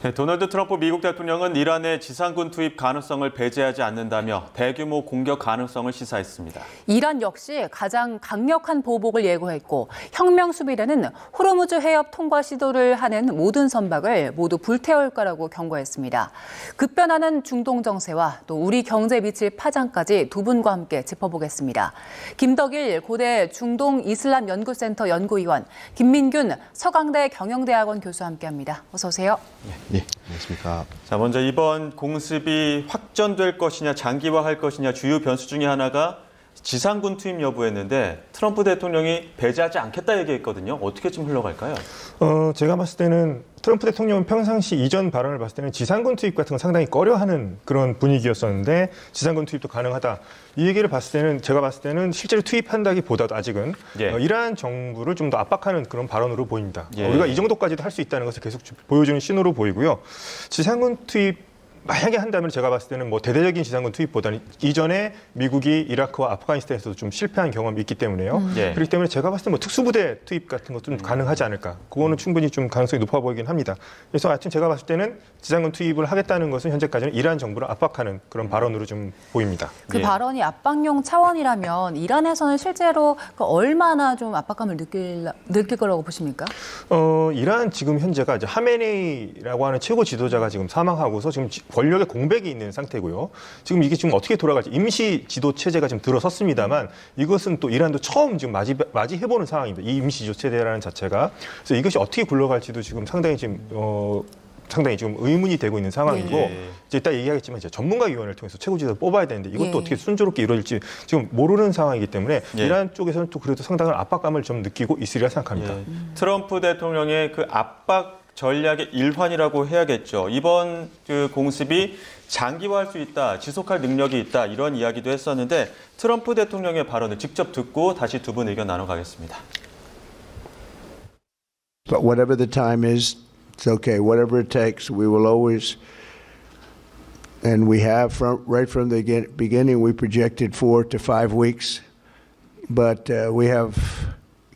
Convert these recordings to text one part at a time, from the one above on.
네, 도널드 트럼프 미국 대통령은 이란의 지상군 투입 가능성을 배제하지 않는다며 대규모 공격 가능성을 시사했습니다. 이란 역시 가장 강력한 보복을 예고했고 혁명 수비대는 호르무즈 해협 통과 시도를 하는 모든 선박을 모두 불태울 거라고 경고했습니다. 급변하는 중동 정세와 또 우리 경제에 미칠 파장까지 두 분과 함께 짚어보겠습니다. 김덕일 고대 중동 이슬람 연구센터 연구위원, 김민균 서강대 경영대학원 교수와 함께합니다. 어서 오세요. 네, 안녕하십니까. 자, 먼저 이번 공습이 확전될 것이냐 장기화할 것이냐 주요 변수 중에 하나가 지상군 투입 여부였는데 트럼프 대통령이 배제하지 않겠다 얘기했거든요. 어떻게 좀 흘러갈까요? 제가 봤을 때는 트럼프 대통령은 평상시 이전 발언을 봤을 때는 지상군 투입 같은 건 상당히 꺼려하는 그런 분위기였었는데 지상군 투입도 가능하다. 이 얘기를 봤을 때는 제가 봤을 때는 실제로 투입한다기보다도 아직은 이란 정부를 좀 더 압박하는 그런 발언으로 보입니다. 우리가 이 정도까지도 할 수 있다는 것을 계속 보여주는 신호로 보이고요. 지상군 투입 만약에 한다면 제가 봤을 때는 뭐 대대적인 지상군 투입보다는 이전에 미국이 이라크와 아프가니스탄에서도 좀 실패한 경험이 있기 때문에요. 그렇기 때문에 제가 봤을 때 뭐 특수부대 투입 같은 것도 좀 가능하지 않을까. 그거는 충분히 좀 가능성이 높아 보이긴 합니다. 그래서 하여튼 제가 봤을 때는 지상군 투입을 하겠다는 것은 현재까지는 이란 정부를 압박하는 그런 발언으로 좀 보입니다. 그 발언이 압박용 차원이라면 이란에서는 실제로 얼마나 좀 압박감을 느낄 거라고 보십니까? 이란 지금 현재가 이제 하메네이라고 하는 최고 지도자가 지금 사망하고서 지금 권력의 공백이 있는 상태고요. 지금 이게 지금 어떻게 돌아갈지 임시 지도 체제가 지금 들어섰습니다만 이것은 또 이란도 처음 지금 맞이해보는 상황입니다. 이 임시 지도 체제라는 자체가. 그래서 이것이 어떻게 굴러갈지도 지금 상당히 지금 의문이 되고 있는 상황이고 이제 이따 얘기하겠지만 이제 전문가위원회를 통해서 최고 지도자를 뽑아야 되는데 이것도 어떻게 순조롭게 이루어질지 지금 모르는 상황이기 때문에 이란 쪽에서는 또 그래도 상당한 압박감을 좀 느끼고 있으리라 생각합니다. 트럼프 대통령의 그 압박 전략의 일환이라고 해야겠죠. 이번 그 공습이 장기화할 수 있다, 지속할 능력이 있다 이런 이야기도 했었는데 트럼프 대통령의 발언을 직접 듣고 다시 두 분 의견 나눠가겠습니다. But whatever the time is, it's okay. Whatever it takes, we will always, and we have right from the beginning, we projected 4 to 5 weeks, but we have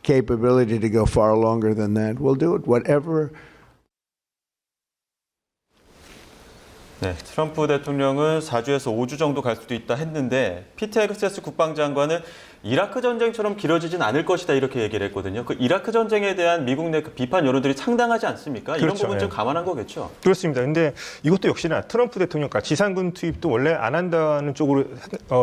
capability to go far longer than that. We'll do it. Whatever. 네, 트럼프 대통령은 4주에서 5주 정도 갈 수도 있다 했는데 피트 헥세스 국방장관은 이라크 전쟁처럼 길어지진 않을 것이다 이렇게 얘기를 했거든요. 그 이라크 전쟁에 대한 미국 내 그 비판 여론들이 상당하지 않습니까? 그렇죠. 이런 부분 좀 감안한 거겠죠? 그렇습니다. 그런데 이것도 역시나 트럼프 대통령과 지상군 투입도 원래 안 한다는 쪽으로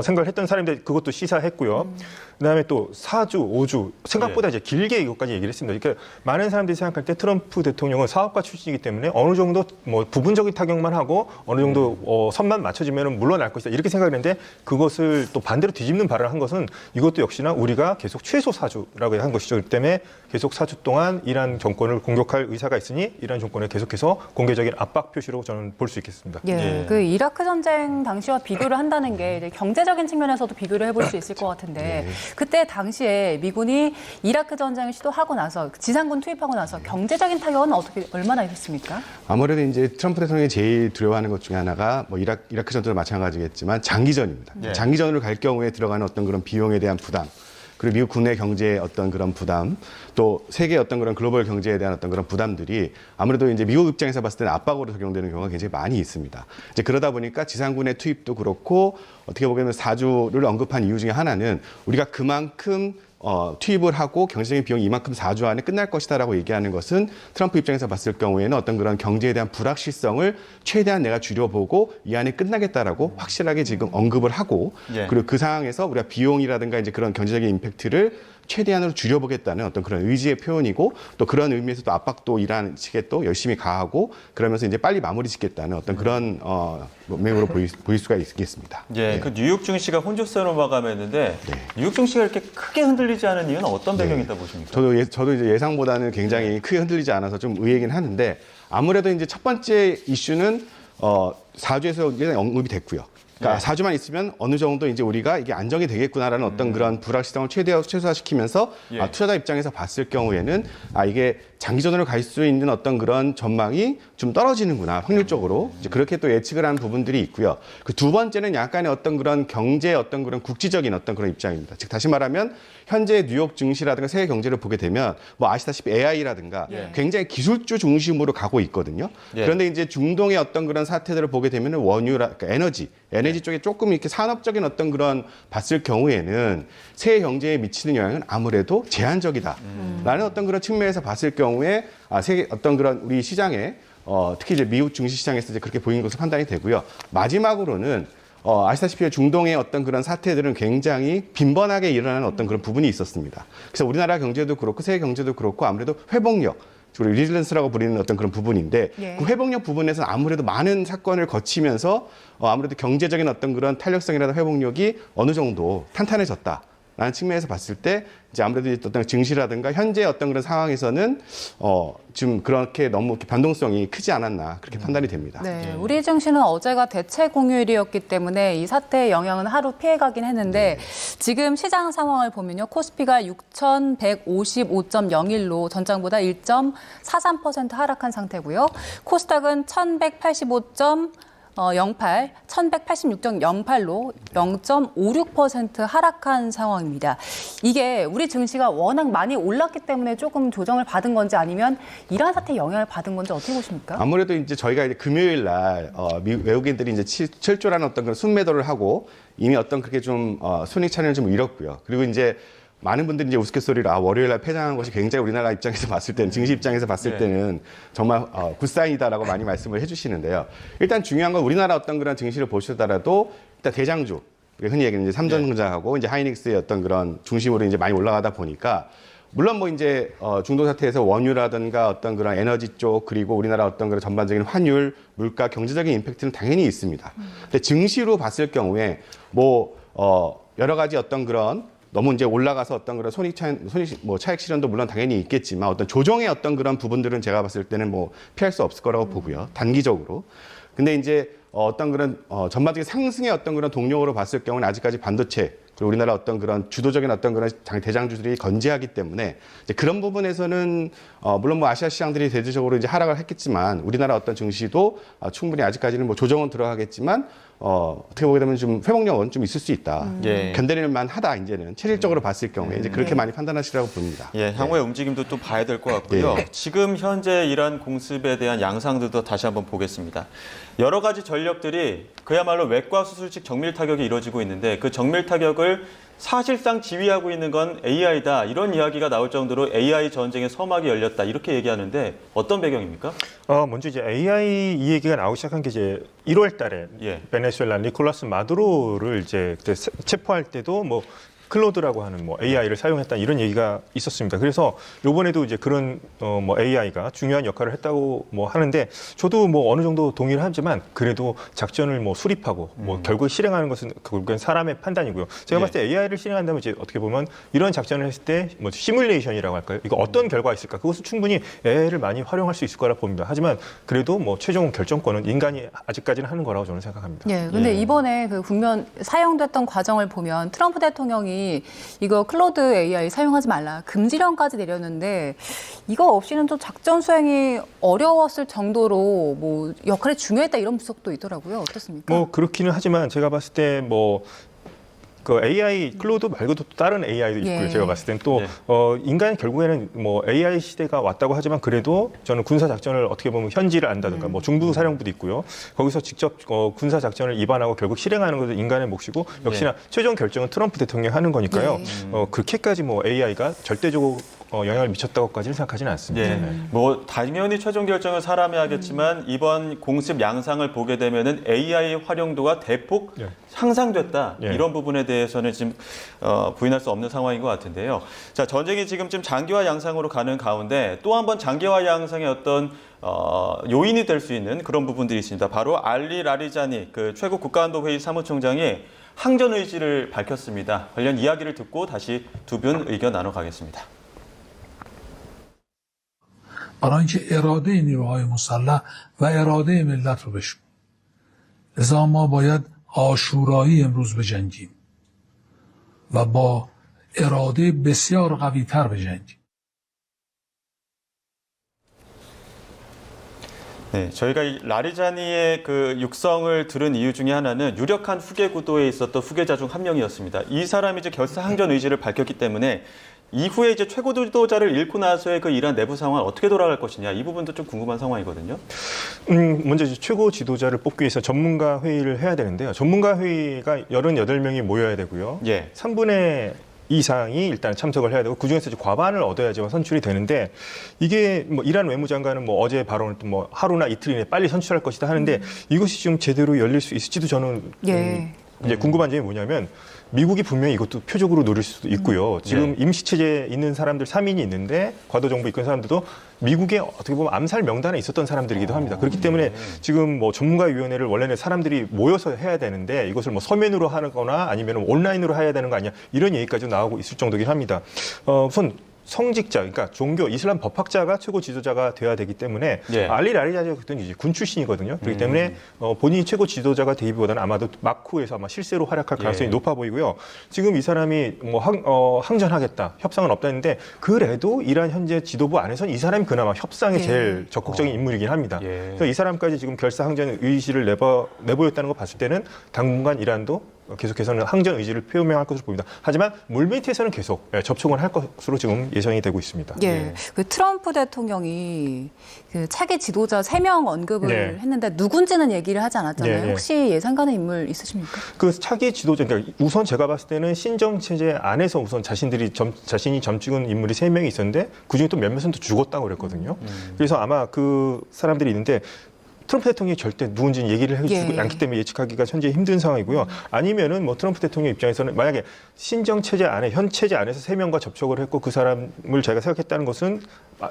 생각을 했던 사람인데 그것도 시사했고요. 그다음에 또 4주, 5주 생각보다 이제 길게 이것까지 얘기를 했습니다. 그러니까 많은 사람들이 생각할 때 트럼프 대통령은 사업가 출신이기 때문에 어느 정도 뭐 부분적인 타격만 하고 어느 정도 선만 맞춰지면 물러날 것이다 이렇게 생각했는데 그것을 또 반대로 뒤집는 발언을 한 것은 이것도 역시나 우리가 계속 최소 4주라고 한 것이죠. 그렇기 때문에 계속 4주 동안 이란 정권을 공격할 의사가 있으니 이란 정권에 계속해서 공개적인 압박 표시로 저는 볼 수 있겠습니다. 그 이라크 전쟁 당시와 비교를 한다는 게 이제 경제적인 측면에서도 비교를 해볼 수 있을 것 같은데 그때 당시에 미군이 이라크 전쟁을 시도하고 나서 지상군 투입하고 나서 경제적인 타격은 얼마나 있었습니까? 아무래도 이제 트럼프 대통령이 제일 두려워하는 것 중에 하나가 뭐 이라크 전쟁도 마찬가지겠지만 장기전입니다. 장기전으로 갈 경우에 들어가는 어떤 그런 비용에 대한 부담, 그리고 미국 국내 경제의 어떤 그런 부담, 또 세계의 어떤 그런 글로벌 경제에 대한 어떤 그런 부담들이 아무래도 이제 미국 입장에서 봤을 때는 압박으로 적용되는 경우가 굉장히 많이 있습니다. 이제 그러다 보니까 지상군의 투입도 그렇고 어떻게 보면 4주를 언급한 이유 중에 하나는 우리가 그만큼 투입을 하고 경제적인 비용이 이만큼 4주 안에 끝날 것이다라고 얘기하는 것은 트럼프 입장에서 봤을 경우에는 어떤 그런 경제에 대한 불확실성을 최대한 내가 줄여보고 이 안에 끝나겠다라고 확실하게 지금 언급을 하고 그리고 그 상황에서 우리가 비용이라든가 이제 그런 경제적인 임팩트를 최대한으로 줄여보겠다는 어떤 그런 의지의 표현이고 또 그런 의미에서 또 압박도 이란 측에 또 열심히 가하고 그러면서 이제 빨리 마무리 짓겠다는 어떤 그런 면으로 보일 수가 있겠습니다. 그 뉴욕 증시가 혼조세로 마감했는데 뉴욕 증시가 이렇게 크게 흔들리지 않은 이유는 어떤 배경이 있다 보십니까? 저도 이제 예상보다는 굉장히 크게 흔들리지 않아서 좀 의외이긴 하는데 아무래도 이제 첫 번째 이슈는 4주에서 이제 언급이 됐고요. 그러니까 4주만 있으면 어느 정도 이제 우리가 이게 안정이 되겠구나라는 어떤 그런 불확실성을 최소화시키면서 투자자 입장에서 봤을 경우에는 이게 장기전으로 갈 수 있는 어떤 그런 전망이 좀 떨어지는구나, 확률적으로. 이제 그렇게 또 예측을 하는 부분들이 있고요. 그 두 번째는 약간의 어떤 그런 경제 어떤 그런 국지적인 어떤 그런 입장입니다. 즉, 다시 말하면 현재 뉴욕 증시라든가 세계 경제를 보게 되면 뭐 아시다시피 AI라든가 굉장히 기술주 중심으로 가고 있거든요. 그런데 이제 중동의 어떤 그런 사태들을 보게 되면 원유라, 그러니까 에너지 쪽에 조금 이렇게 산업적인 어떤 그런 봤을 경우에는 세계 경제에 미치는 영향은 아무래도 제한적이다라는 어떤 그런 측면에서 봤을 경우에 세계 어떤 그런 우리 시장에 특히 이제 미국 증시 시장에서 이제 그렇게 보이는 것으로 판단이 되고요. 마지막으로는 아시다시피 중동의 어떤 그런 사태들은 굉장히 빈번하게 일어나는 어떤 그런 부분이 있었습니다. 그래서 우리나라 경제도 그렇고 세계 경제도 그렇고 아무래도 회복력, 주로 리질런스라고 부르는 어떤 그런 부분인데 그 회복력 부분에서 아무래도 많은 사건을 거치면서 아무래도 경제적인 어떤 그런 탄력성이라든 회복력이 어느 정도 탄탄해졌다라는 측면에서 봤을 때 이제 아무래도 어떤 증시라든가 현재 어떤 그런 상황에서는 지금 그렇게 너무 이렇게 변동성이 크지 않았나 그렇게 판단이 됩니다. 네, 우리 증시는 어제가 대체 공휴일이었기 때문에 이 사태의 영향은 하루 피해가긴 했는데 지금 시장 상황을 보면요. 코스피가 6,155.01로 전장보다 1.43% 하락한 상태고요. 코스닥은 1,185.08로 0.56% 하락한 상황입니다. 이게 우리 증시가 워낙 많이 올랐기 때문에 조금 조정을 받은 건지 아니면 이러한 사태에 영향을 받은 건지 어떻게 보십니까? 아무래도 이제 저희가 이제 금요일 날 외국인들이 이제 철저한 어떤 그런 순매도를 하고 이미 어떤 그렇게 좀 손익 차익을 좀 잃었고요. 그리고 이제 많은 분들이 이제 우스갯소리로 월요일 날 패장한 것이 굉장히 우리나라 입장에서 봤을 때는 증시 입장에서 봤을 때는 정말 굿사인이다라고 많이 말씀을 해주시는데요. 일단 중요한 건 우리나라 어떤 그런 증시를 보시더라도 일단 대장주 흔히 얘기하는 이제 삼성전자하고 이제 하이닉스의 어떤 그런 중심으로 이제 많이 올라가다 보니까 물론 뭐 이제 중동 사태에서 원유라든가 어떤 그런 에너지 쪽 그리고 우리나라 어떤 그런 전반적인 환율, 물가, 경제적인 임팩트는 당연히 있습니다. 근데 증시로 봤을 경우에 뭐 여러 가지 어떤 그런 너무 이제 올라가서 어떤 그런 차익 실현도 물론 당연히 있겠지만 어떤 조정의 어떤 그런 부분들은 제가 봤을 때는 뭐 피할 수 없을 거라고 보고요. 단기적으로. 근데 이제 어떤 그런 전반적인 상승의 어떤 그런 동력으로 봤을 경우는 아직까지 반도체 그리고 우리나라 어떤 그런 주도적인 어떤 그런 대장주들이 건재하기 때문에 이제 그런 부분에서는 물론 뭐 아시아 시장들이 대체적으로 이제 하락을 했겠지만 우리나라 어떤 증시도 충분히 아직까지는 뭐 조정은 들어가겠지만 어떻게 보게 되면 좀 회복력은 좀 있을 수 있다. 견뎌낼 만하다 이제는 체질적으로 봤을 경우에 이제 그렇게 많이 판단하시라고 봅니다. 향후의 움직임도 또 봐야 될 것 같고요. 지금 현재 이러한 공습에 대한 양상들도 다시 한번 보겠습니다. 여러 가지 전력들이 그야말로 외과 수술식 정밀 타격이 이루어지고 있는데 그 정밀 타격을 사실상 지휘하고 있는 건 AI다. 이런 이야기가 나올 정도로 AI 전쟁의 서막이 열렸다. 이렇게 얘기하는데 어떤 배경입니까? 먼저 이제 AI 이 얘기가 나오기 시작한 게 이제 1월 달에 베네수엘라 니콜라스 마두로를 이제 그때 체포할 때도 뭐 클로드라고 하는 뭐 AI를 사용했다 이런 얘기가 있었습니다. 그래서 이번에도 이제 그런 뭐 AI가 중요한 역할을 했다고 뭐 하는데 저도 뭐 어느 정도 동의를 하지만 그래도 작전을 뭐 수립하고 뭐 결국 실행하는 것은 결국엔 사람의 판단이고요. 제가 봤을 때 AI를 실행한다면 이제 어떻게 보면 이런 작전을 했을 때 뭐 시뮬레이션이라고 할까요? 이거 어떤 결과가 있을까? 그것은 충분히 AI를 많이 활용할 수 있을 거라 봅니다. 하지만 그래도 뭐 최종 결정권은 인간이 아직까지는 하는 거라고 저는 생각합니다. 근데 이번에 그 국면 사용됐던 과정을 보면 트럼프 대통령이 이거 클로드 AI 사용하지 말라 금지령까지 내렸는데 이거 없이는 좀 작전 수행이 어려웠을 정도로 뭐 역할이 중요했다 이런 분석도 있더라고요. 어떻습니까? 뭐 그렇기는 하지만 제가 봤을 때 뭐 그 AI 클로드 말고도 또 다른 AI도 있고요. 제가 봤을 땐 또 인간 결국에는 뭐 AI 시대가 왔다고 하지만 그래도 저는 군사 작전을 어떻게 보면 현지를 안다든가 뭐 중부 사령부도 있고요. 거기서 직접 군사 작전을 입안하고 결국 실행하는 것은 인간의 몫이고 역시나 최종 결정은 트럼프 대통령이 하는 거니까요. 그렇게까지 뭐 AI가 절대적으로 영향을 미쳤다고까지는 생각하지는 않습니다. 뭐 당연히 최종 결정은 사람이 하겠지만 이번 공습 양상을 보게 되면은 AI 활용도가 대폭 향상됐다. 이런 부분에 대해서는 지금 부인할 수 없는 상황인 것 같은데요. 자, 전쟁이 지금 좀 장기화 양상으로 가는 가운데 또 한 번 장기화 양상의 어떤 요인이 될 수 있는 그런 부분들이 있습니다. 바로 알리 라리자니 그 최고 국가안보회의 사무총장이 항전 의지를 밝혔습니다. 관련 이야기를 듣고 다시 두 분 의견 나눠가겠습니다. برای اینکه اراده نیروهای مسلح و اراده ملت رو بشکنیم. لذا ما باید آشورایی امروز بجنگیم و با اراده بسیار قوی تر بجنگیم. 네, 저희가 이 라리자니의 그 육성을 들은 이유 중에 하나는 유력한 후계 구도에 있었던 후계자 중 한 명이었습니다. 이 사람이 이제 결사항전 의지를 밝혔기 때문에 이후에 이제 최고 지도자를 잃고 나서의 그 이란 내부 상황은 어떻게 돌아갈 것이냐 이 부분도 좀 궁금한 상황이거든요. 먼저 이제 최고 지도자를 뽑기 위해서 전문가 회의를 해야 되는데요. 전문가 회의가 88명이 모여야 되고요. 예. 3분의 이상이 일단 참석을 해야 되고 그중에서 이제 과반을 얻어야지만 선출이 되는데 이게 뭐 이란 외무장관은 뭐 어제 발언을 또 뭐 하루나 이틀 이내에 빨리 선출할 것이다 하는데 이것이 좀 제대로 열릴 수 있을지도 저는 예. 이제 궁금한 점이 뭐냐면 미국이 분명히 이것도 표적으로 노릴 수도 있고요. 지금 임시체제에 있는 사람들 3인이 있는데 과도정부 이끌 사람들도 미국의 어떻게 보면 암살 명단에 있었던 사람들이기도 합니다. 그렇기 때문에 지금 뭐 전문가위원회를 원래는 사람들이 모여서 해야 되는데 이것을 뭐 서면으로 하거나 아니면 온라인으로 해야 되는 거 아니냐 이런 얘기까지 나오고 있을 정도긴 합니다. 우선 성직자, 그러니까 종교, 이슬람 법학자가 최고 지도자가 돼야 되기 때문에 예. 알리 라리자니가 그때 이제 군 출신이거든요. 그렇기 때문에 본인이 최고 지도자가 되기보다는 아마도 막후에서 아마 실세로 활약할 가능성이 예. 높아 보이고요. 지금 이 사람이 뭐 항전하겠다, 협상은 없다 했는데 그래도 이란 현재 지도부 안에서는 이 사람이 그나마 협상에 예. 제일 적극적인 인물이긴 합니다. 예. 그래서 이 사람까지 지금 결사항전 의지를 내보였다는 거 봤을 때는 당분간 이란도 계속해서는 항전 의지를 표명할 것으로 보입니다. 하지만 물밑에서는 계속 접촉을 할 것으로 지금 예상이 되고 있습니다. 예. 그 트럼프 대통령이 그 차기 지도자 3명 언급을 네. 했는데 누군지는 얘기를 하지 않았잖아요. 네, 네. 혹시 예상 가는 인물 있으십니까? 그 차기 지도자, 그러니까 우선 제가 봤을 때는 신정 체제 안에서 우선 자신이 점찍은 인물이 3명이 있었는데 그중에 또 몇몇은 또 죽었다고 그랬거든요. 그래서 아마 그 사람들이 있는데 트럼프 대통령이 절대 누군지는 얘기를 해주지 예. 않기 때문에 예측하기가 현재 힘든 상황이고요. 아니면은 뭐 트럼프 대통령 입장에서는 만약에 신정 체제 안에 현 체제 안에서 3명과 접촉을 했고 그 사람을 자기가 생각했다는 것은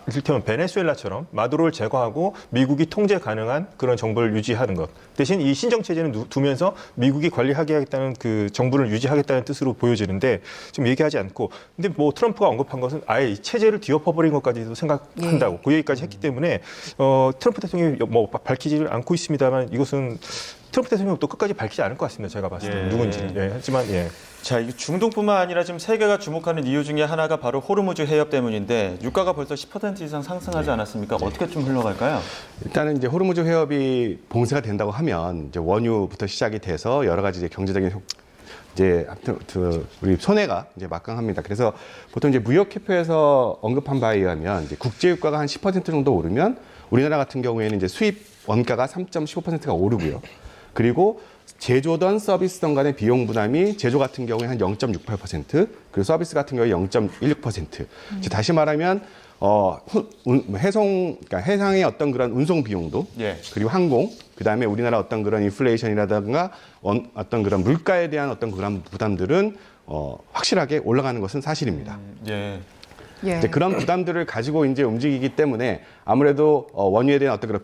이를테면 베네수엘라처럼 마두로를 제거하고 미국이 통제 가능한 그런 정부를 유지하는 것. 대신 이 신정 체제는 두면서 미국이 관리하게 하겠다는 그 정부를 유지하겠다는 뜻으로 보여지는데 지금 얘기하지 않고 근데 뭐 트럼프가 언급한 것은 아예 이 체제를 뒤엎어버린 것까지도 생각한다고 그 얘기까지 했기 때문에 트럼프 대통령이 뭐 밝히지를 않고 있습니다만 이것은 트럼프 대통령은 또 끝까지 밝히지 않을 것 같습니다. 제가 봤을 때 누군지는. 예, 하지만 예. 자, 이게 중동뿐만 아니라 지금 세계가 주목하는 이유 중에 하나가 바로 호르무즈 해협 때문인데 유가가 벌써 10% 이상 상승하지 않았습니까? 어떻게 좀 흘러갈까요? 일단은 이제 호르무즈 해협이 봉쇄가 된다고 하면 이제 원유부터 시작이 돼서 여러 가지 이제 경제적인 이제 우리 손해가 이제 막강합니다. 그래서 보통 이제 무역협회에서 언급한 바에 의하면 이제 국제유가가 한 10% 정도 오르면 우리나라 같은 경우에는 이제 수입 원가가 3.15%가 오르고요. 그리고 제조든 서비스든 간의 비용 부담이 제조 같은 경우에 한 0.68%, 그리고 서비스 같은 경우에 0.16%. 다시 말하면 그러니까 해상의 어떤 그런 운송 비용도, 예. 그리고 항공, 그 다음에 우리나라 어떤 그런 인플레이션이라든가 어떤 그런 물가에 대한 어떤 그런 부담들은 확실하게 올라가는 것은 사실입니다. 예. 예. 이제 그런 부담들을 가지고 이제 움직이기 때문에 아무래도 원유에 대한 어떤 그런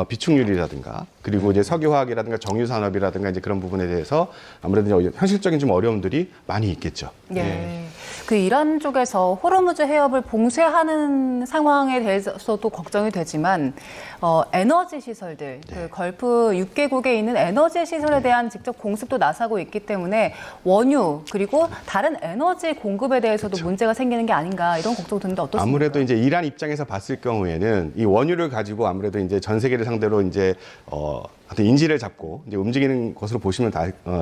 비축률이라든가 그리고 이제 석유화학이라든가 정유산업이라든가 이제 그런 부분에 대해서 아무래도 현실적인 좀 어려움들이 많이 있겠죠. 예. 그 이란 쪽에서 호르무즈 해협을 봉쇄하는 상황에 대해서도 걱정이 되지만 에너지 시설들, 그 걸프 6개국에 있는 에너지 시설에 대한 직접 공습도 나서고 있기 때문에 원유 그리고 다른 에너지 공급에 대해서도 문제가 생기는 게 아닌가 이런 걱정 드는데 어떻습니까? 아무래도 이제 이란 입장에서 봤을 경우에는 이 원유를 가지고 아무래도 이제 전 세계를 상대로 이제 어떤 인지를 잡고 이제 움직이는 것으로 보시면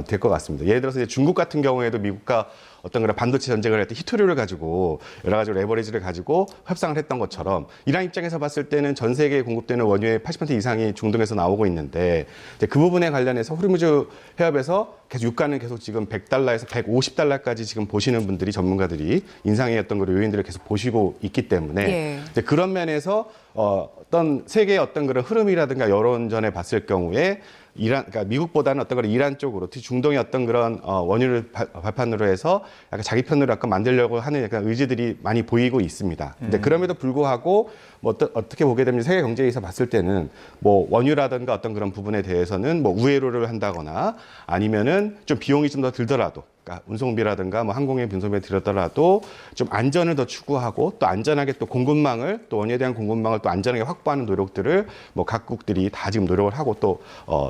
될 것 같습니다. 예를 들어서 이제 중국 같은 경우에도 미국과 어떤 그런 반도체 전쟁을 할 때 히토류를 가지고 여러 가지 레버리지를 가지고 협상을 했던 것처럼 이란 입장에서 봤을 때는 전 세계에 공급되는 원유의 80% 이상이 중동에서 나오고 있는데 이제 그 부분에 관련해서 호르무즈 해협에서 계속 유가는 계속 지금 100달러에서 150달러까지 지금 보시는 분들이 전문가들이 인상의 어떤 그런 요인들을 계속 보시고 있기 때문에 예. 이제 그런 면에서 어떤 세계의 어떤 그런 흐름이라든가 여론전에 봤을 경우에 그러니까 미국보다는 어떤 그런 이란 쪽으로, 특히 중동의 어떤 그런 원유를 발판으로 해서 약간 자기 편으로 약간 만들려고 하는 약간 의지들이 많이 보이고 있습니다. 근데 그럼에도 불구하고 뭐 어떻게 보게 되면 세계 경제에서 봤을 때는 뭐 원유라든가 어떤 그런 부분에 대해서는 뭐 우회로를 한다거나 아니면은 좀 비용이 좀 더 들더라도 그러니까 운송비라든가 뭐 항공의 운송비에 들었더라도 좀 안전을 더 추구하고 또 안전하게 또 공급망을 또 원유에 대한 공급망을 또 안전하게 확보하는 노력들을 뭐 각국들이 다 지금 노력을 하고 또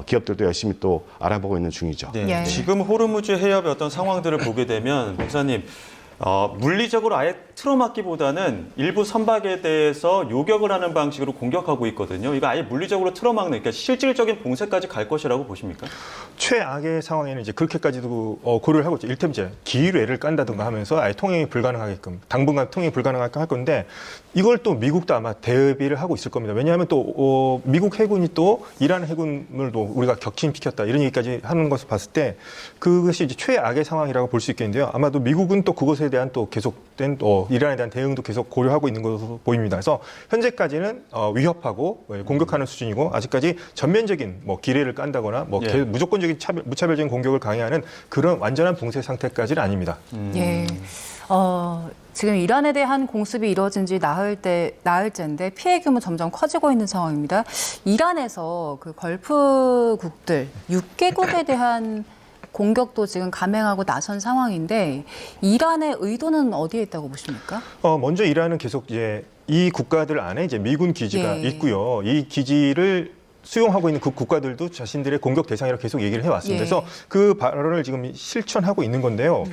기업들도 열심히 또 알아보고 있는 중이죠. 네. 예. 지금 호르무즈 해협의 어떤 상황들을 보게 되면 목사님 물리적으로 아예 틀어막기보다는 일부 선박에 대해서 요격을 하는 방식으로 공격하고 있거든요. 이거 아예 물리적으로 틀어막는, 그러니까 실질적인 봉쇄까지 갈 것이라고 보십니까? 최악의 상황에는 이제 그렇게까지도 고려를 하고 있죠. 일테면 이제 기위로 애를 깐다든가 하면서 아예 통행이 불가능하게끔, 당분간 통행이 불가능하게끔 할 건데, 이걸 또 미국도 아마 대비를 하고 있을 겁니다. 왜냐하면 또 미국 해군이 또 이란 해군을 또 우리가 격침시켰다 이런 얘기까지 하는 것을 봤을 때 그것이 이제 최악의 상황이라고 볼 수 있겠는데요. 아마도 미국은 또 그것에 대한 또 계속된 이란에 대한 대응도 계속 고려하고 있는 것으로 보입니다. 그래서 현재까지는 위협하고 공격하는 수준이고, 아직까지 전면적인 뭐 기뢰를 깐다거나 뭐 예. 무조건적인 무차별적인 공격을 강요하는 그런 완전한 봉쇄 상태까지는 아닙니다. 예. 지금 이란에 대한 공습이 이루어진 지 나흘째인데 피해 규모 점점 커지고 있는 상황입니다. 이란에서 그 걸프국들 6개국에 대한 공격도 지금 감행하고 나선 상황인데, 이란의 의도는 어디에 있다고 보십니까? 먼저 이란은 계속 이제 이 국가들 안에 이제 미군 기지가 예. 있고요. 이 기지를 수용하고 있는 그 국가들도 자신들의 공격 대상이라고 계속 얘기를 해왔습니다. 예. 그래서 그 발언을 지금 실천하고 있는 건데요.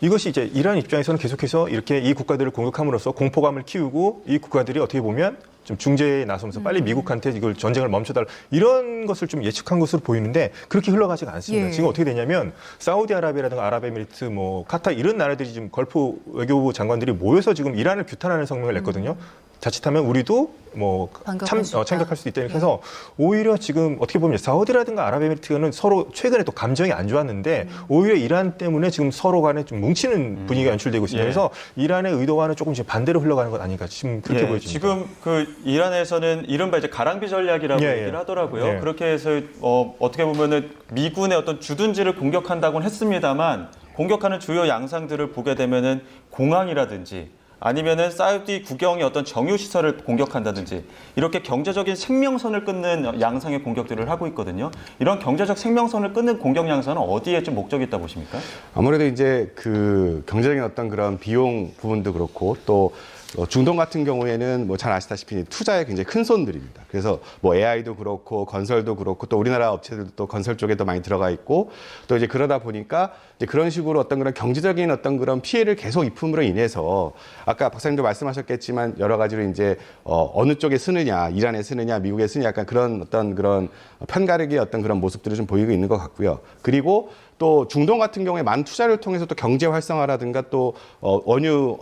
이것이 이제 이란 입장에서는 계속해서 이렇게 이 국가들을 공격함으로써 공포감을 키우고, 이 국가들이 어떻게 보면 좀 중재에 나서면서 빨리 미국한테 이걸 전쟁을 멈춰달라 이런 것을 좀 예측한 것으로 보이는데, 그렇게 흘러가지가 않습니다. 예. 지금 어떻게 되냐면 사우디아라비아라든가 아랍에미리트, 뭐 카타 이런 나라들이 지금 걸프 외교부 장관들이 모여서 지금 이란을 규탄하는 성명을 냈거든요. 자칫하면 우리도 뭐 참격할 수 있다. 이렇게 해서 오히려 지금 어떻게 보면 사우디라든가 아랍에미리트는 서로 최근에 또 감정이 안 좋았는데 오히려 이란 때문에 지금 서로 간에 좀 뭉치는 분위기가 연출되고 있습니다. 예. 그래서 이란의 의도와는 조금 이제 반대로 흘러가는 것 아닌가 지금 그렇게 예, 보여집니다. 지금 그 이란에서는 이른바 이제 가랑비 전략이라고 예, 예. 얘기를 하더라고요. 예. 그렇게 해서 어떻게 보면은 미군의 어떤 주둔지를 공격한다고는 했습니다만, 공격하는 주요 양상들을 보게 되면은 공항이라든지 아니면은 사우디 국영의 어떤 정유 시설을 공격한다든지 이렇게 경제적인 생명선을 끊는 양상의 공격들을 하고 있거든요. 이런 경제적 생명선을 끊는 공격 양상은 어디에 좀 목적이 있다 보십니까? 아무래도 이제 그 경제적인 어떤 그런 비용 부분도 그렇고, 또 중동 같은 경우에는 뭐 잘 아시다시피 투자에 굉장히 큰 손들입니다. 그래서 뭐 AI도 그렇고 건설도 그렇고, 또 우리나라 업체들도 또 건설 쪽에도 많이 들어가 있고, 또 이제 그러다 보니까 이제 그런 식으로 어떤 그런 경제적인 어떤 그런 피해를 계속 입힘으로 인해서, 아까 박사님도 말씀하셨겠지만 여러 가지로 이제 어느 쪽에 쓰느냐, 이란에 쓰느냐, 미국에 쓰느냐, 약간 그런 어떤 그런 편가르기의 어떤 그런 모습들을 좀 보이고 있는 것 같고요. 그리고 또 중동 같은 경우에 많은 투자를 통해서 또 경제 활성화라든가 또 원유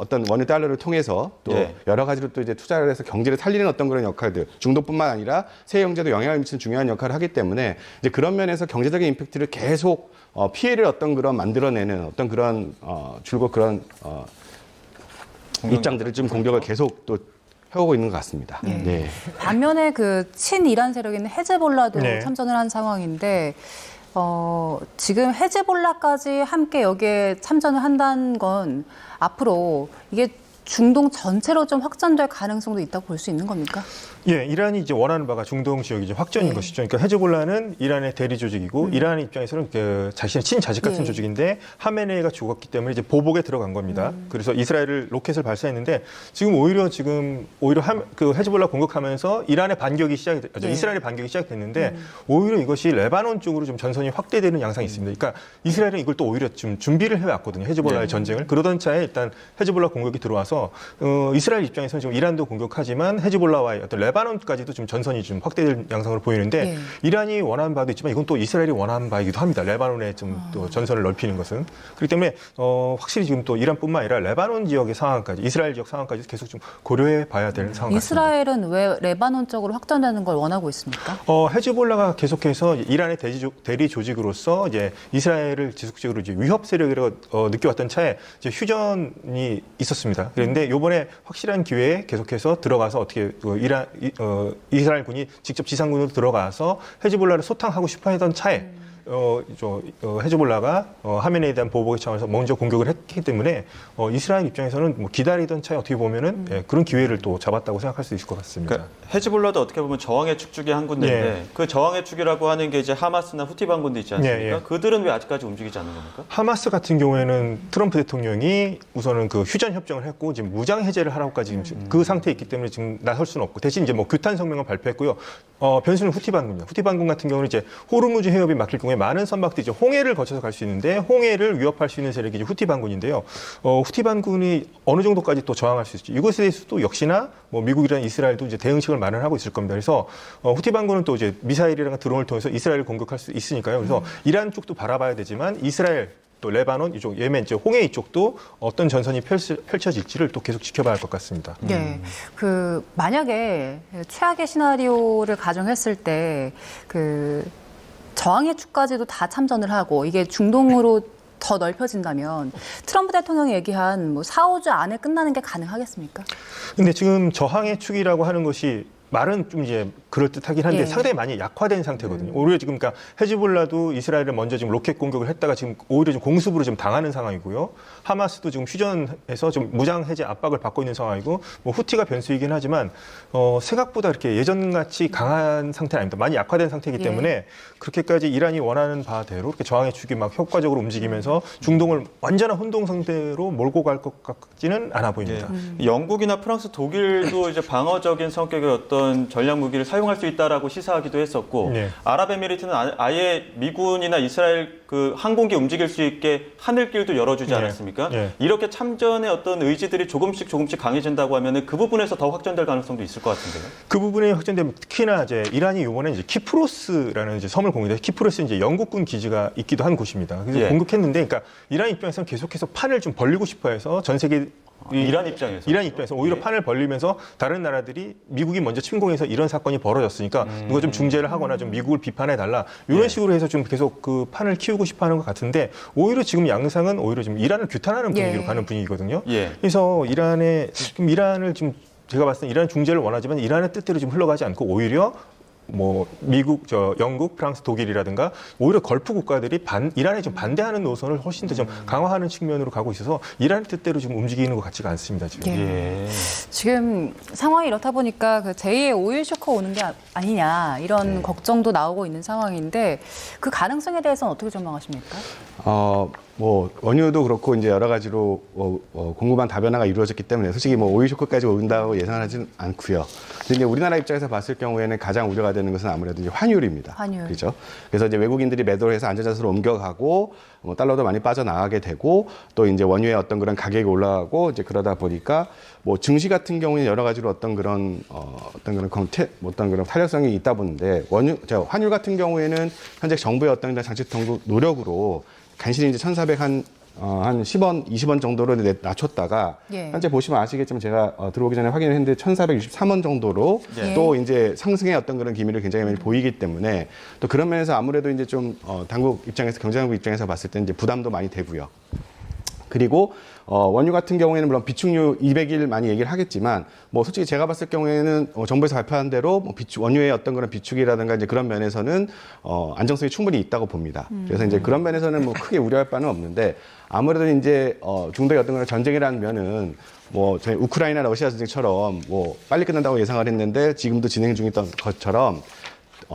달러를 통해서 또 예. 여러 가지로 또 이제 투자를 해서 경제를 살리는 어떤 그런 역할들, 중동뿐만 아니라 세계 경제도 영향을 미치는 중요한 역할을 하기 때문에 이제 그런 면에서 경제적인 임팩트를 계속 피해를 어떤 그런 만들어내는 어떤 그런 줄곧 그런 입장들을 좀 공격을 계속 또 해오고 있는 것 같습니다. 예. 네. 반면에 그 친이란 세력인 헤즈볼라도 네. 참전을 한 상황인데, 지금 헤즈볼라까지 함께 여기에 참전을 한다는 건 앞으로 이게 중동 전체로 좀 확전될 가능성도 있다고 볼 수 있는 겁니까? 예, 이란이 이제 원하는 바가 중동 지역이 이제 확전인 네. 것이죠. 그러니까 헤즈볼라는 이란의 대리 조직이고, 이란 입장에서는 그 자신의 친자식 같은 예. 조직인데 하메네이가 죽었기 때문에 이제 보복에 들어간 겁니다. 그래서 이스라엘을 로켓을 발사했는데 지금 오히려 그 헤즈볼라 공격하면서 이란의 반격이 예. 이스라엘의 반격이 시작됐는데 오히려 이것이 레바논 쪽으로 좀 전선이 확대되는 양상이 있습니다. 그러니까 이스라엘은 이걸 또 오히려 좀 준비를 해왔거든요. 헤즈볼라의 전쟁을. 그러던 차에 일단 헤즈볼라 공격이 들어와서 이스라엘 입장에서는 지금 이란도 공격하지만 헤즈볼라와의 어떤 레바논까지도 좀 전선이 좀 확대될 양상으로 보이는데, 예. 이란이 원하는 바도 있지만 이건 또 이스라엘이 원하는 바이기도 합니다. 레바논에 좀 또 전선을 넓히는 것은. 그렇기 때문에 확실히 지금 또 이란뿐만 아니라 레바논 지역의 상황까지, 이스라엘 지역 상황까지 계속 좀 고려해 봐야 될 상황 같습니다. 이스라엘은 왜 레바논 쪽으로 확전되는 걸 원하고 있습니까? 헤즈볼라가 계속해서 이란의 대리 조직으로서 이제 이스라엘을 지속적으로 이제 위협 세력이라고 느껴왔던 차에 이제 휴전이 있었습니다. 그런데 이번에 확실한 기회에 계속해서 들어가서 어떻게 이스라엘 군이 직접 지상군으로 들어가서 헤즈볼라를 소탕하고 싶어하던 차에 헤즈볼라가 하메네이에 대한 보복의 차원에서 먼저 공격을 했기 때문에 이스라엘 입장에서는 뭐 기다리던 차에 어떻게 보면은 그런 기회를 또 잡았다고 생각할 수 있을 것 같습니다. 그러니까 헤즈볼라도 어떻게 보면 저항의 축 중에 한 군데인데, 예. 그 저항의 축이라고 하는 게 이제 하마스나 후티 반군도 있지 않습니까? 예, 예. 그들은 왜 아직까지 움직이지 않는 겁니까? 하마스 같은 경우에는 트럼프 대통령이 우선은 그 휴전 협정을 했고 지금 무장 해제를 하라고까지 지금 그 상태에 있기 때문에 지금 나설 수는 없고, 대신 이제 뭐 규탄 성명을 발표했고요. 변수는 후티 반군이요. 후티 반군 같은 경우는 이제 호르무즈 해협이 막힐 경우에 많은 선박들이 이제 홍해를 거쳐서 갈 수 있는데 홍해를 위협할 수 있는 세력이 이제 후티 반군인데요. 후티 반군이 어느 정도까지 또 저항할 수 있을지 이것에 대해서도 역시나 뭐 미국이랑 이스라엘도 이제 대응책을 마련하고 있을 겁니다. 그래서 후티 반군은 또 이제 미사일이랑 드론을 통해서 이스라엘을 공격할 수 있으니까요. 그래서 이란 쪽도 바라봐야 되지만 이스라엘 또 레바논 이쪽 예멘 이쪽 홍해 이쪽도 어떤 전선이 펼쳐질지를 또 계속 지켜봐야 할 것 같습니다. 네, 그 만약에 최악의 시나리오를 가정했을 때 그 저항의 축까지도 다 참전을 하고 이게 중동으로 더 넓혀진다면 트럼프 대통령이 얘기한 뭐 4, 5주 안에 끝나는 게 가능하겠습니까? 근데 지금 저항의 축이라고 하는 것이 말은 좀 이제 그럴듯하긴 한데 예. 상당히 많이 약화된 상태거든요. 오히려 지금 그러니까 헤즈볼라도 이스라엘을 먼저 지금 로켓 공격을 했다가 지금 오히려 좀 공습으로 지금 당하는 상황이고요. 하마스도 지금 휴전해서 좀 무장 해제 압박을 받고 있는 상황이고 뭐 후티가 변수이긴 하지만 생각보다 이렇게 예전같이 강한 상태는 아닙니다. 많이 약화된 상태이기 때문에 그렇게까지 이란이 원하는 바대로 이렇게 저항의 축이 막 효과적으로 움직이면서 중동을 완전한 혼동 상태로 몰고 갈 것 같지는 않아 보입니다. 영국이나 프랑스, 독일도 이제 방어적인 성격의 어떤 전략 무기를 사용할 수 있다라고 시사하기도 했었고, 네. 아랍에미리트는 아예 미군이나 이스라엘 그 항공기 움직일 수 있게 하늘길도 열어주지 네. 않았습니까? 네. 이렇게 참전의 어떤 의지들이 조금씩 강해진다고 하면은 그 부분에서 더 확전될 가능성도 있을 것 같은데요. 그 부분에 확전되면 특히나 이제 이란이 이번에 이제 키프로스라는 이제 섬을 공격해 키프로스 이제 영국군 기지가 있기도 한 곳입니다. 그래서 예. 공격했는데, 그러니까 이란 입장에서는 계속해서 판을 좀 벌리고 싶어해서 전 세계 이란 입장에서 오히려 판을 벌리면서 다른 나라들이 미국이 먼저 침공해서 이런 사건이 벌어졌으니까 누가 좀 중재를 하거나 좀 미국을 비판해달라 이런 식으로 해서 좀 계속 그 판을 키우고 싶어하는 것 같은데 오히려 지금 양상은 오히려 좀 이란을 규탄하는 분위기로 가는 분위기거든요. 예. 그래서 이란을 지금 제가 봤을 때 이란 중재를 원하지만 이란의 뜻대로 좀 흘러가지 않고 오히려 뭐 미국, 영국, 프랑스, 독일이라든가 오히려 걸프 국가들이 이란에 좀 반대하는 노선을 훨씬 더 좀 강화하는 측면으로 가고 있어서 이란 뜻대로 좀 움직이는 것 같지가 않습니다. 지금. 예. 지금 상황이 이렇다 보니까 그 제2의 오일 쇼크 오는 게 아니냐 이런 걱정도 나오고 있는 상황인데 그 가능성에 대해서는 어떻게 전망하십니까? 뭐 원유도 그렇고 이제 여러 가지로 궁금한 다변화가 이루어졌기 때문에 솔직히 뭐 오일 쇼크까지 온다고 예상하지는 않고요. 근데 이제 우리나라 입장에서 봤을 경우에는 가장 우려가 되는 것은 아무래도 이제 환율입니다. 환율. 그렇죠. 그래서 이제 외국인들이 매도를 해서 안전자산으로 옮겨가고 뭐 달러도 많이 빠져나가게 되고 또 이제 원유의 어떤 그런 가격이 올라가고 이제 그러다 보니까 뭐 증시 같은 경우는 여러 가지로 어떤 그런 탄력성이 있다 보는데 환율 같은 경우에는 현재 정부의 어떤 장치 노력으로 간신히 이제 1,400 한 10원, 20원 정도로 낮췄다가 현재 보시면 아시겠지만 제가 들어오기 전에 확인을 했는데 1,463원 정도로 또 이제 상승의 어떤 그런 기미를 굉장히 많이 보이기 때문에 또 그런 면에서 아무래도 이제 좀 당국 입장에서 경제당국 입장에서 봤을 때 이제 부담도 많이 되고요. 그리고 원유 같은 경우에는 물론 비축류 200일 많이 얘기를 하겠지만 뭐 솔직히 제가 봤을 경우에는 정부에서 발표한 대로 뭐 원유의 어떤 그런 비축이라든가 이제 그런 면에서는 안정성이 충분히 있다고 봅니다. 그래서 이제 그런 면에서는 뭐 크게 우려할 바는 없는데 아무래도 이제 중동의 어떤 그런 전쟁이라는 면은 뭐 저희 우크라이나 러시아 전쟁처럼 뭐 빨리 끝난다고 예상을 했는데 지금도 진행 중이던 것처럼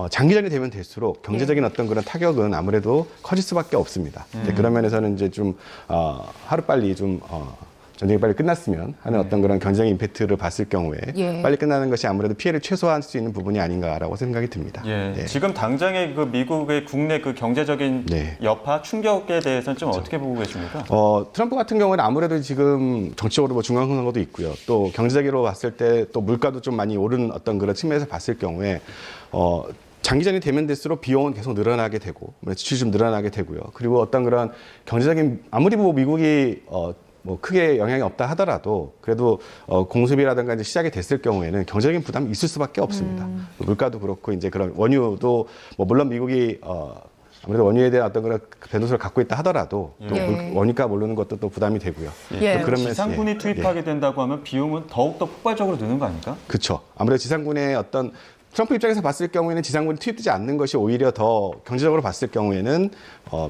장기전이 되면 될수록 경제적인 어떤 그런 타격은 아무래도 커질 수밖에 없습니다. 그런 면에서는 이제 좀 하루빨리 좀 전쟁이 빨리 끝났으면 하는 어떤 그런 경제적인 임팩트를 봤을 경우에 빨리 끝나는 것이 아무래도 피해를 최소화할 수 있는 부분이 아닌가라고 생각이 듭니다. 지금 당장의 그 미국의 국내 그 경제적인 여파, 충격에 대해서는 좀 어떻게 보고 계십니까? 트럼프 같은 경우는 아무래도 지금 정치적으로 뭐 중간선거도 있고요. 또 경제적으로 봤을 때 또 물가도 좀 많이 오른 어떤 그런 측면에서 봤을 경우에 장기전이 되면 될수록 비용은 계속 늘어나게 되고 지출이 좀 늘어나게 되고요. 그리고 어떤 그런 경제적인 아무리 뭐 미국이 뭐 크게 영향이 없다 하더라도 그래도 공습이라든가 이제 시작이 됐을 경우에는 경제적인 부담이 있을 수밖에 없습니다. 물가도 그렇고 이제 그런 원유도 뭐 물론 미국이 아무래도 원유에 대한 어떤 그런 변수를 갖고 있다 하더라도 또 원유가 오르는 것도 또 부담이 되고요. 그런 지상군이 투입하게 된다고 하면 비용은 더욱더 폭발적으로 드는 거 아닙니까? 그렇죠. 아무래도 지상군의 어떤 트럼프 입장에서 봤을 경우에는 지상군이 투입되지 않는 것이 오히려 더 경제적으로 봤을 경우에는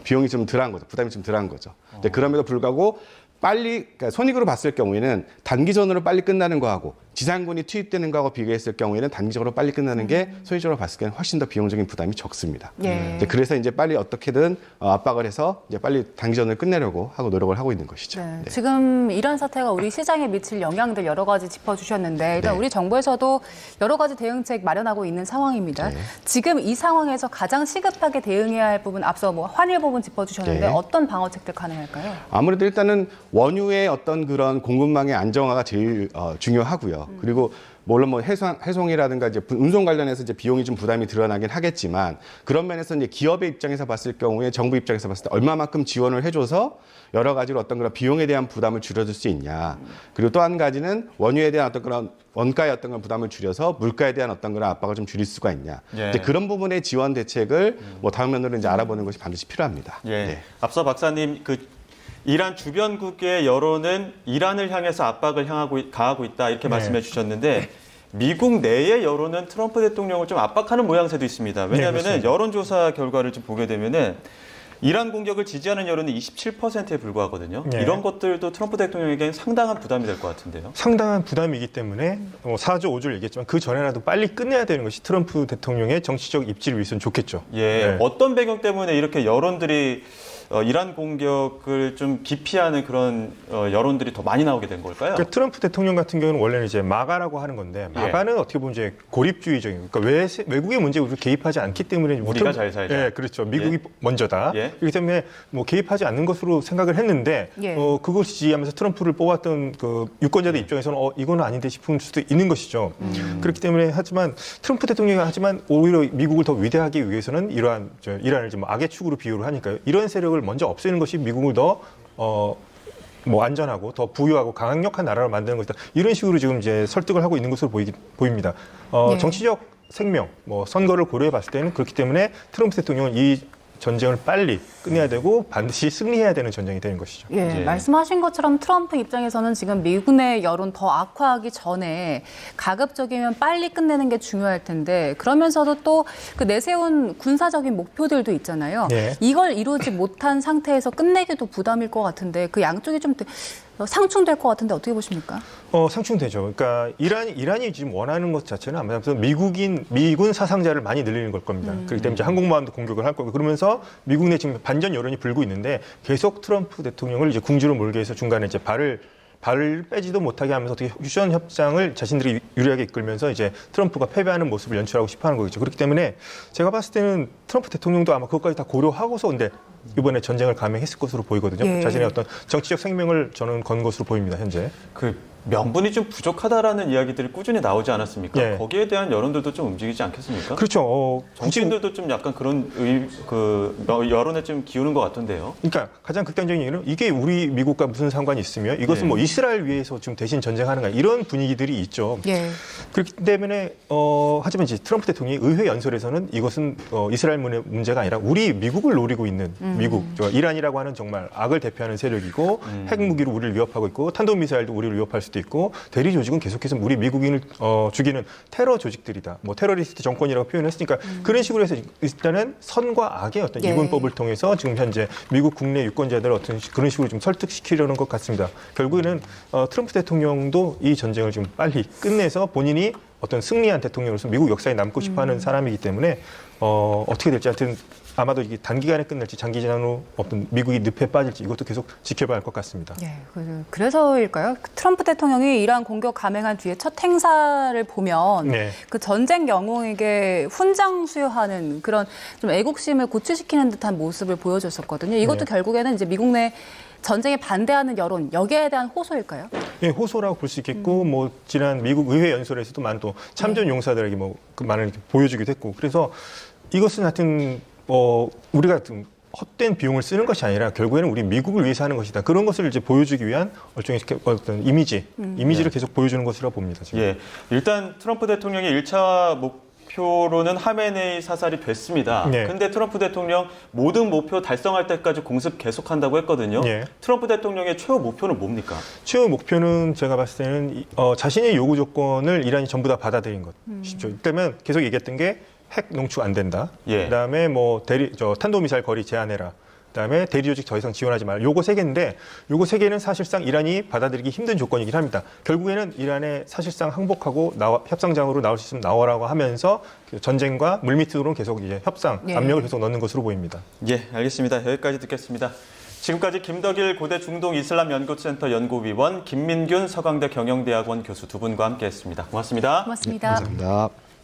비용이 좀 덜한 거죠. 부담이 좀 덜한 거죠. 근데 그럼에도 불구하고 그러니까 손익으로 봤을 경우에는 단기전으로 빨리 끝나는 거하고 지상군이 투입되는 거하고 비교했을 경우에는 단기적으로 빨리 끝나는 게 소위적으로 봤을 때는 훨씬 더 비용적인 부담이 적습니다. 예. 이제 그래서 이제 빨리 어떻게든 압박을 해서 이제 빨리 단기전을 끝내려고 하고 노력을 하고 있는 것이죠. 네. 네. 지금 이런 사태가 우리 시장에 미칠 영향들 여러 가지 짚어주셨는데 일단 네. 우리 정부에서도 여러 가지 대응책 마련하고 있는 상황입니다. 네. 지금 이 상황에서 가장 시급하게 대응해야 할 부분 앞서 뭐 환일 부분 짚어주셨는데 네. 어떤 방어책들 가능할까요? 아무래도 일단은 원유의 어떤 그런 공급망의 안정화가 제일 중요하고요. 그리고 물론 뭐 해송이라든가 이제 운송 관련해서 이제 비용이 좀 부담이 드러나긴 하겠지만 그런 면에서 이제 기업의 입장에서 봤을 경우에 정부 입장에서 봤을 때 얼마만큼 지원을 해줘서 여러 가지로 어떤 그런 비용에 대한 부담을 줄여줄 수 있냐. 그리고 또 한 가지는 원유에 대한 어떤 그런 원가의 어떤 그런 부담을 줄여서 물가에 대한 어떤 그런 압박을 좀 줄일 수가 있냐. 예. 이제 그런 부분의 지원 대책을 뭐 다음 면으로 이제 알아보는 것이 반드시 필요합니다. 예. 네. 앞서 박사님 이란 주변국의 여론은 이란을 향해서 압박을 가하고 있다 이렇게 말씀해 주셨는데 미국 내의 여론은 트럼프 대통령을 좀 압박하는 모양새도 있습니다. 왜냐하면 그렇습니다. 여론조사 결과를 좀 보게 되면은 이란 공격을 지지하는 여론이 27%에 불과하거든요. 네. 이런 것들도 트럼프 대통령에게는 상당한 부담이 될 것 같은데요. 상당한 부담이기 때문에 4조 5조를 얘기했지만 그 전에라도 빨리 끝내야 되는 것이 트럼프 대통령의 정치적 입지를 위해서는 좋겠죠. 예, 네. 어떤 배경 때문에 이렇게 여론들이 이란 공격을 좀 기피하는 그런 여론들이 더 많이 나오게 된 걸까요? 그러니까 트럼프 대통령 같은 경우는 원래는 이제 마가라고 하는 건데 마가는 어떻게 보면 이제 고립주의적인 그러니까 외국의 문제에 우리가 개입하지 않기 때문에 우리가 잘 살자. 예, 그렇죠. 미국이 예. 먼저다. 예. 그렇기 때문에 뭐 개입하지 않는 것으로 생각을 했는데 예. 그걸 지지하면서 트럼프를 뽑았던 그 유권자들 입장에서는 이거는 아닌데 싶은 수도 있는 것이죠. 그렇기 때문에 하지만 트럼프 대통령이 하지만 오히려 미국을 더 위대하기 위해서는 이러한 이란을 좀 악의 축으로 비유를 하니까요. 이런 세력을 먼저 없애는 것이 미국을 더 뭐 안전하고 더 부유하고 강력한 나라로 만드는 것이다. 이런 식으로 지금 이제 설득을 하고 있는 것으로 보입니다. 네. 정치적 생명, 뭐 선거를 고려해 봤을 때는 그렇기 때문에 트럼프 대통령은 이 전쟁을 빨리 끝내야 되고 반드시 승리해야 되는 전쟁이 되는 것이죠. 예, 예. 말씀하신 것처럼 트럼프 입장에서는 지금 미국 내 여론 더 악화하기 전에 가급적이면 빨리 끝내는 게 중요할 텐데 그러면서도 또 그 내세운 군사적인 목표들도 있잖아요. 예. 이걸 이루지 못한 상태에서 끝내기도 부담일 것 같은데 그 양쪽이 좀 상충될 것 같은데 어떻게 보십니까? 상충되죠. 그러니까 이란이 지금 원하는 것 자체는 아무래도 미군 사상자를 많이 늘리는 걸 겁니다. 그렇기 때문에 이제 항공모함도 공격을 할 거고 그러면서 미국 내 지금 반전 여론이 불고 있는데 계속 트럼프 대통령을 이제 궁지로 몰게 해서 중간에 이제 발을 빼지도 못하게 하면서 어떻게 휴전 협상을 자신들이 유리하게 이끌면서 이제 트럼프가 패배하는 모습을 연출하고 싶어하는 거겠죠. 그렇기 때문에 제가 봤을 때는 트럼프 대통령도 아마 그것까지 다 고려하고서 근데 이번에 전쟁을 감행했을 것으로 보이거든요. 예. 자신의 어떤 정치적 생명을 저는 건 것으로 보입니다. 현재. 그 명분이 좀 부족하다라는 이야기들이 꾸준히 나오지 않았습니까? 예. 거기에 대한 여론들도 좀 움직이지 않겠습니까? 그렇죠. 정치인들도 좀 약간 그런 여론에 좀 기우는 것 같은데요. 그러니까 가장 극단적인 얘기는 이게 우리 미국과 무슨 상관이 있으며 이것은 예. 뭐 이스라엘 위해서 지금 대신 전쟁하는가 이런 분위기들이 있죠. 예. 그렇기 때문에 하지만 이제 트럼프 대통령이 의회 연설에서는 이것은 이스라엘 문제가 아니라 우리 미국을 노리고 있는 미국, 이란이라고 하는 정말 악을 대표하는 세력이고 핵무기로 우리를 위협하고 있고 탄도미사일도 우리를 위협할 수도 있고 대리 조직은 계속해서 우리 미국인을 죽이는 테러 조직들이다. 뭐 테러리스트 정권이라고 표현했으니까 그런 식으로 해서 일단은 선과 악의 어떤 예. 이분법을 통해서 지금 현재 미국 국내 유권자들을 어떤 그런 식으로 좀 설득시키려는 것 같습니다. 결국에는 트럼프 대통령도 이 전쟁을 좀 빨리 끝내서 본인이 어떤 승리한 대통령으로서 미국 역사에 남고 싶어하는 사람이기 때문에 어떻게 될지 하여튼 아마도 이게 단기간에 끝날지 장기전으로 어떤 미국이 늪에 빠질지 이것도 계속 지켜봐야 할 것 같습니다. 예, 그래서일까요? 트럼프 대통령이 이란 공격 감행한 뒤에 첫 행사를 보면 네. 그 전쟁 영웅에게 훈장 수여하는 그런 좀 애국심을 고취시키는 듯한 모습을 보여줬었거든요. 이것도 네. 결국에는 이제 미국 내 전쟁에 반대하는 여론, 여기에 대한 호소일까요? 예, 호소라고 볼 수 있겠고 뭐 지난 미국 의회 연설에서도 많은 또 참전 용사들에게 뭐 그 많은 이렇게 보여주기도 했고 그래서 이것은 하여튼 우리가 좀 헛된 비용을 쓰는 것이 아니라 결국에는 우리 미국을 위해서 하는 것이다. 그런 것을 이제 보여주기 위한 일종의 어떤 이미지를 계속 보여주는 것이라고 봅니다. 지금. 예, 일단 트럼프 대통령의 1차 목표로는 하메네이 사살이 됐습니다. 네. 근데 트럼프 대통령 모든 목표 달성할 때까지 공습 계속한다고 했거든요. 네. 트럼프 대통령의 최후 목표는 뭡니까? 최후 목표는 제가 봤을 때는 자신의 요구 조건을 이란이 전부 다 받아들인 것이죠. 그러면 계속 얘기했던 게 핵 농축 안 된다. 예. 그다음에 뭐 탄도미사일 거리 제한해라. 그다음에 대리 조직 더 이상 지원하지 말라. 요거 세 개인데 요거 세 개는 사실상 이란이 받아들이기 힘든 조건이긴 합니다. 결국에는 이란에 사실상 항복하고 협상장으로 나올 수 있으면 나오라고 하면서 전쟁과 물밑으로는 계속 이제 협상 네. 압력을 계속 넣는 것으로 보입니다. 예, 알겠습니다. 여기까지 듣겠습니다. 지금까지 김덕일 고대 중동 이슬람 연구센터 연구위원, 김민균 서강대 경영대학원 교수 두 분과 함께했습니다. 고맙습니다. 고맙습니다. 감사합니다.